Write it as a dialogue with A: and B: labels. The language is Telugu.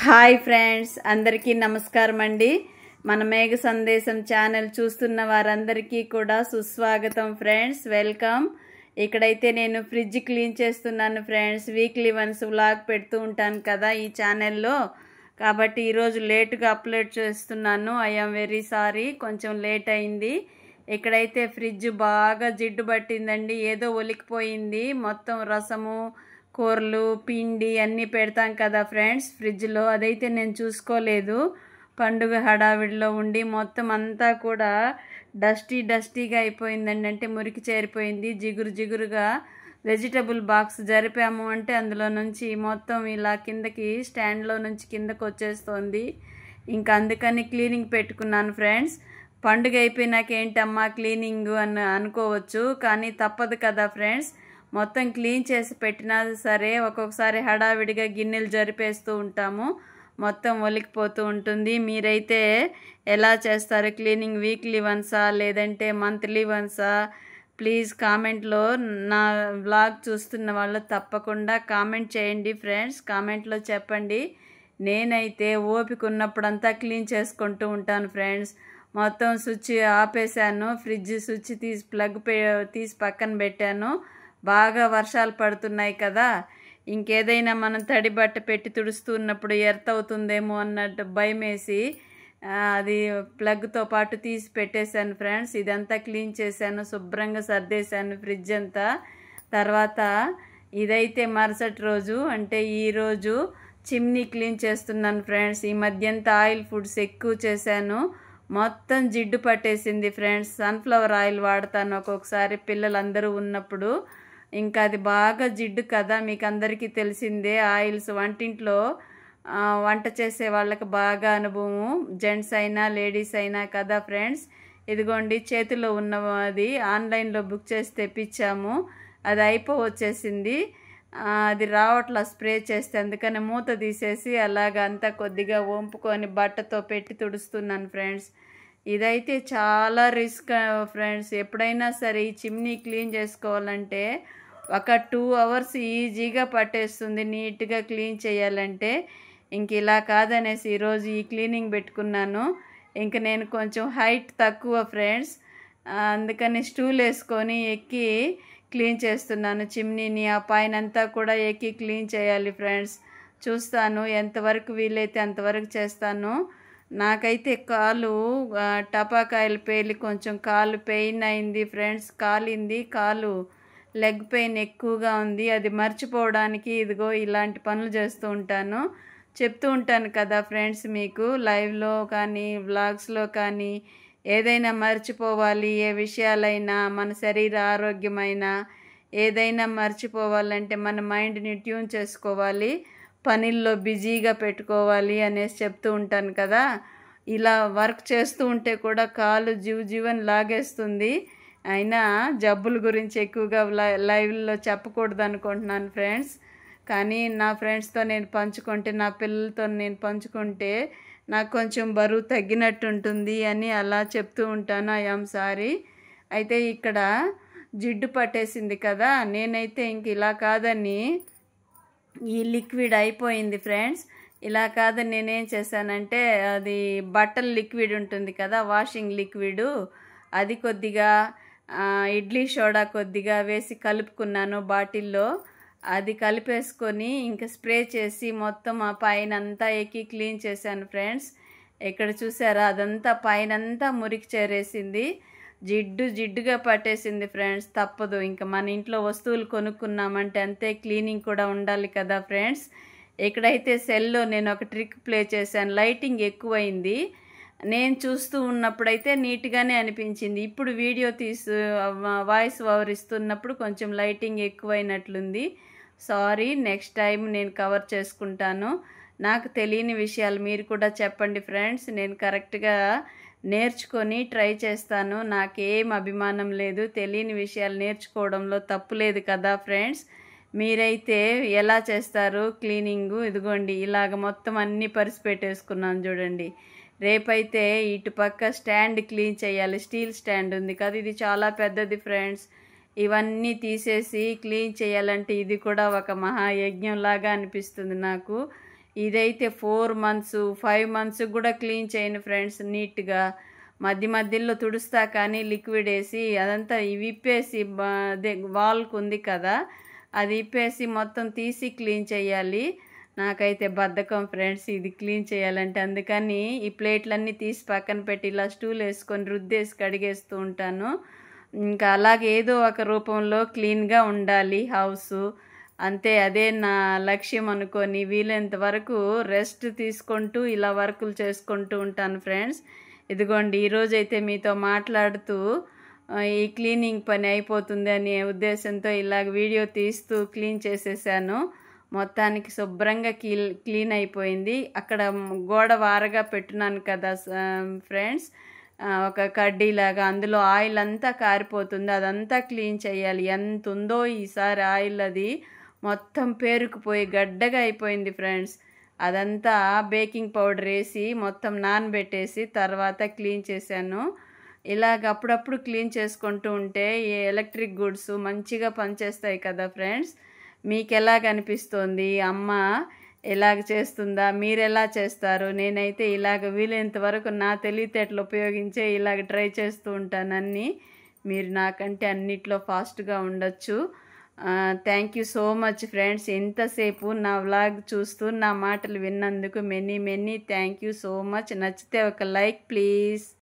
A: హాయ్ ఫ్రెండ్స్, అందరికీ నమస్కారం అండి. మన మేఘ సందేశం ఛానల్ చూస్తున్న వారందరికీ కూడా సుస్వాగతం ఫ్రెండ్స్, వెల్కమ్. ఇక్కడైతే నేను ఫ్రిడ్జ్ క్లీన్ చేస్తున్నాను ఫ్రెండ్స్. వీక్లీ వన్స్ వ్లాగ్ పెడుతూ ఉంటాను కదా ఈ ఛానల్లో, కాబట్టి ఈరోజు లేటుగా అప్లోడ్ చేస్తున్నాను. ఐఎమ్ వెరీ సారీ, కొంచెం లేట్ అయింది. ఇక్కడైతే ఫ్రిడ్జ్ బాగా జిడ్డు పట్టిందండి, ఏదో ఒలికిపోయింది. మొత్తం రసము, కూరలు, పిండి అన్నీ పెడతాం కదా ఫ్రెండ్స్ ఫ్రిడ్జ్లో, అదైతే నేను చూసుకోలేదు. పండుగ హడావిడిలో ఉండి మొత్తం అంతా కూడా డస్టీగా అయిపోయిందండి. అంటే మురికి చేరిపోయింది, జిగురుగా. వెజిటబుల్ బాక్స్ జరిపాము అంటే అందులో నుంచి మొత్తం ఇలా కిందకి, స్టాండ్లో నుంచి కిందకు వచ్చేస్తోంది. ఇంకా అందుకని క్లీనింగ్ పెట్టుకున్నాను ఫ్రెండ్స్. పండుగ అయిపోయినాక ఏంటమ్మా క్లీనింగ్ అని అనుకోవచ్చు, కానీ తప్పదు కదా ఫ్రెండ్స్. మొత్తం క్లీన్ చేసి పెట్టినా సరే ఒక్కొక్కసారి హడావిడిగా గిన్నెలు జరిపేస్తూ ఉంటాము, మొత్తం ఒలికిపోతూ ఉంటుంది. మీరైతే ఎలా చేస్తారు క్లీనింగ్? వీక్లీ వన్సా లేదంటే మంత్లీ వన్సా? ప్లీజ్ కామెంట్లో, నా వ్లాగ్ చూస్తున్న వాళ్ళు తప్పకుండా కామెంట్ చేయండి ఫ్రెండ్స్. కామెంట్లో చెప్పండి. నేనైతే ఓపిక ఉన్నప్పుడంతా క్లీన్ చేసుకుంటూ ఉంటాను ఫ్రెండ్స్. మొత్తం స్విచ్ ఆపేశాను, ఫ్రిడ్జ్ స్విచ్ తీసి ప్లగ్ తీసి పక్కన పెట్టాను. బాగా వర్షాలు పడుతున్నాయి కదా, ఇంకేదైనా మనం తడి బట్ట పెట్టి తుడుస్తున్నప్పుడు ఎర్త్ అవుతుందేమో అన్నట్టు భయం వేసి అది ప్లగ్తో పాటు తీసి పెట్టేశాను ఫ్రెండ్స్. ఇదంతా క్లీన్ చేశాను, శుభ్రంగా సర్దేశాను ఫ్రిడ్జ్ అంతా. తర్వాత ఇదైతే మరుసటి రోజు, అంటే ఈరోజు చిమ్నీ క్లీన్ చేస్తున్నాను ఫ్రెండ్స్. ఈ మధ్యంతా ఆయిల్ ఫుడ్స్ ఎక్కువ చేశాను, మొత్తం జిడ్డు పట్టేసింది ఫ్రెండ్స్. సన్ఫ్లవర్ ఆయిల్ వాడతాను ఒక్కొక్కసారి పిల్లలందరూ ఉన్నప్పుడు. ఇంకా అది బాగా జిడ్డు కదా, మీకు అందరికీ తెలిసిందే. ఆయిల్స్ వంటింట్లో వంట చేసే వాళ్ళకి బాగా అనుభవం, జెంట్స్ అయినా లేడీస్ అయినా కదా ఫ్రెండ్స్. ఇదిగోండి చేతిలో ఉన్నది ఆన్లైన్లో బుక్ చేసి తెప్పించాము, అది వచ్చేసింది. అది రావట్లా స్ప్రే చేస్తే, అందుకని మూత తీసేసి అలాగ అంతా కొద్దిగా వంపుకొని బట్టతో పెట్టి తుడుస్తున్నాను ఫ్రెండ్స్. ఇదైతే చాలా రిస్క్ ఫ్రెండ్స్. ఎప్పుడైనా సరే ఈ చిమ్నీ క్లీన్ చేసుకోవాలంటే ఒక 2 hours ఈజీగా పట్టేస్తుంది నీట్గా క్లీన్ చేయాలంటే. ఇంక ఇలా కాదనేసి ఈరోజు ఈ క్లీనింగ్ పెట్టుకున్నాను. ఇంక నేను కొంచెం హైట్ తక్కువ ఫ్రెండ్స్, అందుకని స్టూల్ వేసుకొని ఎక్కి క్లీన్ చేస్తున్నాను చిమ్నీని. ఆ పైన అంతా కూడా ఎక్కి క్లీన్ చేయాలి ఫ్రెండ్స్. చూస్తాను ఎంతవరకు వీలైతే అంతవరకు చేస్తాను. నాకైతే కాలు టపాకాయలు పేలి కొంచెం కాలు పెయిన్ అయింది ఫ్రెండ్స్, కాలింది కాలు, లెగ్ పెయిన్ ఎక్కువగా ఉంది. అది మర్చిపోవడానికి ఇదిగో ఇలాంటి పనులు చేస్తూ ఉంటాను, చెప్తూ ఉంటాను కదా ఫ్రెండ్స్ మీకు లైవ్లో కానీ వ్లాగ్స్లో కానీ. ఏదైనా మర్చిపోవాలి, ఏ విషయాలైనా, మన శరీర ఆరోగ్యమైనా ఏదైనా మర్చిపోవాలంటే మన మైండ్ని ట్యూన్ చేసుకోవాలి, పనుల్లో బిజీగా పెట్టుకోవాలి అనేసి చెప్తూ ఉంటాను కదా. ఇలా వర్క్ చేస్తూ ఉంటే కూడా కాలు జీవన్ లాగేస్తుంది. అయినా జబ్బుల గురించి ఎక్కువగా లైవ్లో చెప్పకూడదు అనుకుంటున్నాను ఫ్రెండ్స్. కానీ నా ఫ్రెండ్స్తో నేను పంచుకుంటే, నా పిల్లలతో నేను పంచుకుంటే నాకు కొంచెం బరువు తగ్గినట్టు ఉంటుంది అని అలా చెప్తూ ఉంటాను. I'm sorry. అయితే ఇక్కడ జిడ్డు పట్టేసింది కదా, నేనైతే ఇంక ఇలా కాదని ఈ లిక్విడ్ అయిపోయింది ఫ్రెండ్స్. ఇలా కాదని నేనేం చేశానంటే, అది బట్టల లిక్విడ్ ఉంటుంది కదా, వాషింగ్ లిక్విడ్, అది కొద్దిగా ఇడ్లీ సోడా కొద్దిగా వేసి కలుపుకున్నాను బాటిల్లో. అది కలిపేసుకొని ఇంకా స్ప్రే చేసి మొత్తం ఆ పైన అంతా ఎక్కి క్లీన్ చేశాను ఫ్రెండ్స్. ఇక్కడ చూసారా, అదంతా పైన అంతా మురికి చేరేసింది, జిడ్డుగా పట్టేసింది ఫ్రెండ్స్. తప్పదు, ఇంకా మన ఇంట్లో వస్తువులు కొనుక్కున్నామంటే అంతే క్లీనింగ్ కూడా ఉండాలి కదా ఫ్రెండ్స్. ఇక్కడైతే సెల్లో నేను ఒక ట్రిక్ ప్లే చేశాను, లైటింగ్ ఎక్కువైంది. నేను చూస్తూ ఉన్నప్పుడైతే నీట్గానే అనిపించింది, ఇప్పుడు వీడియో వాయిస్ ఓవర్ ఇస్తున్నప్పుడు కొంచెం లైటింగ్ ఎక్కువైనట్లుంది. సారీ, నెక్స్ట్ టైం నేను కవర్ చేసుకుంటాను. నాకు తెలియని విషయాలు మీరు కూడా చెప్పండి ఫ్రెండ్స్, నేను కరెక్ట్గా నేర్చుకొని ట్రై చేస్తాను. నాకేం అభిమానం లేదు, తెలియని విషయాలు నేర్చుకోవడంలో తప్పు లేదు కదా ఫ్రెండ్స్. మీరైతే ఎలా చేస్తారు క్లీనింగు? ఇదిగోండి ఇలాగ మొత్తం అన్నీ పరిసి పెట్టేసుకున్నాను చూడండి. రేపైతే ఇటుపక్క స్టాండ్ క్లీన్ చేయాలి, స్టీల్ స్టాండ్ ఉంది కదా, ఇది చాలా పెద్దది ఫ్రెండ్స్. ఇవన్నీ తీసేసి క్లీన్ చేయాలంటే ఇది కూడా ఒక మహాయజ్ఞంలాగా అనిపిస్తుంది నాకు. ఇదైతే 4 మంత్స్ 5 మంత్స్ కూడా క్లీన్ చేయను ఫ్రెండ్స్. నీట్గా మధ్యలో తుడుస్తా, కానీ లిక్విడ్ వేసి అదంతా విప్పేసి అదే వాల్కు ఉంది కదా, అది విప్పేసి మొత్తం తీసి క్లీన్ చేయాలి. నాకైతే బద్ధకం ఫ్రెండ్స్ ఇది క్లీన్ చేయాలంటే. అందుకని ఈ ప్లేట్లన్నీ తీసి పక్కన పెట్టి ఇలా స్టూల్ వేసుకొని రుద్దేసి కడిగేస్తూ ఉంటాను. ఇంకా అలాగే ఏదో ఒక రూపంలో క్లీన్గా ఉండాలి హౌసు, అంతే. అదే నా లక్ష్యం అనుకొని వీలైనంత వరకు రెస్ట్ తీసుకుంటూ ఇలా వర్కులు చేసుకుంటూ ఉంటాను ఫ్రెండ్స్. ఇదిగోండి, ఈరోజైతే మీతో మాట్లాడుతూ ఈ క్లీనింగ్ పని అయిపోతుంది అనే ఉద్దేశంతో ఇలాగ వీడియో తీస్తూ క్లీన్ చేసేసాను. మొత్తానికి శుభ్రంగా క్లీన్ అయిపోయింది. అక్కడ గోడ వారగా పెట్టున్నాను కదా ఫ్రెండ్స్, ఒక కడ్డీలాగా, అందులో ఆయిల్ అంతా కారిపోతుంది. అదంతా క్లీన్ చేయాలి. ఎంత ఉందో ఈసారి ఆయిల్, అది మొత్తం పేరుకుపోయి గడ్డగా అయిపోయింది ఫ్రెండ్స్. అదంతా బేకింగ్ పౌడర్ వేసి మొత్తం నానబెట్టేసి తర్వాత క్లీన్ చేశాను. ఇలాగ అప్పుడప్పుడు క్లీన్ చేసుకుంటూ ఉంటే ఈ ఎలక్ట్రిక్ గుడ్స్ మంచిగా పనిచేస్తాయి కదా ఫ్రెండ్స్. మీకు ఎలాగ అనిపిస్తుంది? అమ్మ ఎలాగ చేస్తుందా? మీరు ఎలా చేస్తారు? నేనైతే ఇలాగ వీలైనంత వరకు నా తెలివితేటలు ఉపయోగించే ఇలాగ ట్రై చేస్తూ ఉంటాను అన్నీ. మీరు నాకంటే అన్నిట్లో ఫాస్ట్గా ఉండొచ్చు. Thank you so much friends. ఎంతసేపు నా వ్లాగ్ చూస్తూ నా మాటలు విన్నందుకు many thank you so much. నచ్చితే ఒక లైక్ ప్లీజ్.